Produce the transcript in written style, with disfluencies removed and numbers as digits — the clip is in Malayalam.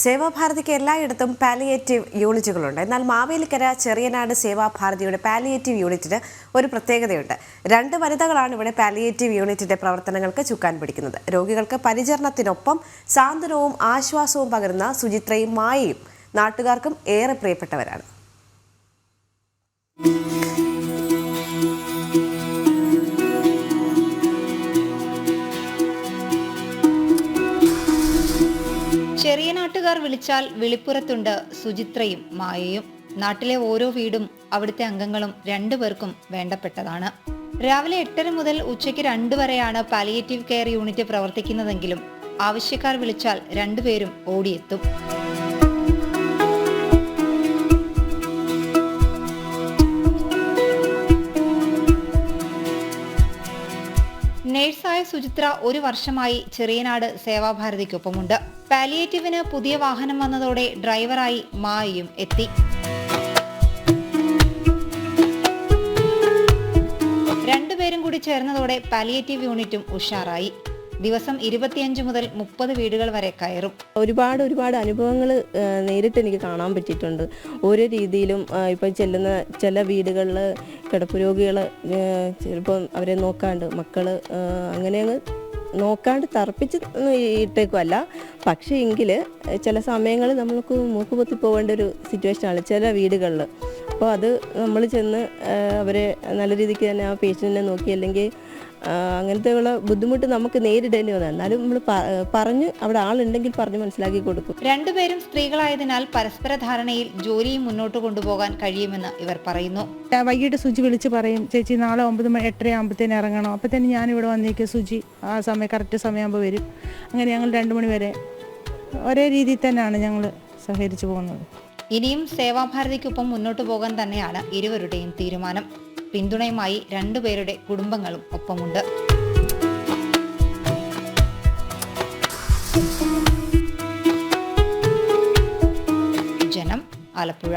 സേവാഭാരതിക്ക് എല്ലായിടത്തും പാലിയേറ്റീവ് യൂണിറ്റുകളുണ്ട്. എന്നാൽ മാവേലിക്കര ചെറിയനാട് സേവാഭാരതിയുടെ പാലിയേറ്റീവ് യൂണിറ്റിന് ഒരു പ്രത്യേകതയുണ്ട്. 2 വനിതകളാണ് ഇവിടെ പാലിയേറ്റീവ് യൂണിറ്റിന്റെ പ്രവർത്തനങ്ങൾക്ക് ചുക്കാൻ പിടിക്കുന്നത്. രോഗികൾക്ക് പരിചരണത്തിനൊപ്പം സാന്ത്വനവും ആശ്വാസവും പകരുന്ന സുചിത്രയും മായയും നാട്ടുകാർക്കും ഏറെ പ്രിയപ്പെട്ടവരാണ്. ചെറിയ നാട്ടുകാർ വിളിച്ചാൽ വിളിപ്പുറത്തുണ്ട് സുചിത്രയും മായയും. നാട്ടിലെ ഓരോ വീടും അവിടുത്തെ അംഗങ്ങളും 2 പേർക്കും വേണ്ടപ്പെട്ടതാണ്. രാവിലെ 8:30 മുതൽ ഉച്ചയ്ക്ക് 2 വരെയാണ് പാലിയേറ്റീവ് കെയർ യൂണിറ്റ് പ്രവർത്തിക്കുന്നതെങ്കിലും ആവശ്യക്കാർ വിളിച്ചാൽ 2 പേരും ഓടിയെത്തും. നേഴ്സായ സുചിത്ര 1 വർഷമായി ചെറിയനാട് സേവാഭാരതിക്കൊപ്പമുണ്ട്. പാലിയേറ്റീവിന് പുതിയ വാഹനം വന്നതോടെ ഡ്രൈവറായി മായയും എത്തി. രണ്ടുപേരും കൂടി ചേർന്നതോടെ പാലിയേറ്റീവ് യൂണിറ്റും ഉഷാറായി. ദിവസം 25 മുതൽ 30 വീടുകൾ വരെ കയറും. ഒരുപാട് അനുഭവങ്ങൾ നേരിട്ട് എനിക്ക് കാണാൻ പറ്റിയിട്ടുണ്ട്. ഓരോ രീതിയിലും ഇപ്പം ചെല്ലുന്ന ചില വീടുകളിൽ കിടപ്പ് രോഗികൾ ചിലപ്പം അവരെ നോക്കാണ്ട് മക്കൾ അങ്ങനെ അങ്ങ് നോക്കാണ്ട് തറപ്പിച്ച് ഇട്ടേക്കുമല്ല. പക്ഷേ എങ്കിൽ ചില സമയങ്ങളിൽ നമ്മൾക്ക് മൂക്കുപൊത്തി പോകേണ്ട ഒരു സിറ്റുവേഷനാണ് ചില വീടുകളിൽ. അപ്പോൾ അത് നമ്മൾ ചെന്ന് അവരെ നല്ല രീതിക്ക് തന്നെ ആ പേഷ്യൻറ്റിനെ നോക്കി അല്ലെങ്കിൽ അങ്ങനത്തെയുള്ള ബുദ്ധിമുട്ട് നമുക്ക് നേരിടേണ്ടി വന്നത്. എന്നാലും നമ്മൾ പറഞ്ഞ് അവിടെ ആളുണ്ടെങ്കിൽ പറഞ്ഞ് മനസ്സിലാക്കി കൊടുക്കും. 2 പേരും സ്ത്രീകളായതിനാൽ പരസ്പര ധാരണയിൽ ജോലിയും മുന്നോട്ട് കൊണ്ടുപോകാൻ കഴിയുമെന്ന് ഇവർ പറയുന്നു. വൈകിട്ട് സുജി വിളിച്ച് പറയും, ചേച്ചി നാളെ 9:30 ആകുമ്പോഴത്തേന് ഇറങ്ങണം. അപ്പോഴത്തേന് ഞാനിവിടെ വന്നേക്കും. സുജി ആ കറക്റ്റ് സമയമാകുമ്പോൾ വരും. അങ്ങനെ ഞങ്ങൾ 2 മണി വരെ ഒരേ രീതിയിൽ തന്നെയാണ് ഞങ്ങൾ സഹകരിച്ചു പോകുന്നത്. ഇനിയും സേവാഭാരതിക്കൊപ്പം മുന്നോട്ട് പോകാൻ തന്നെയാണ് ഇരുവരുടെയും തീരുമാനം. പിന്തുണയുമായി 2 പേരുടെ കുടുംബങ്ങളും ഒപ്പമുണ്ട്. ജനം, ആലപ്പുഴ.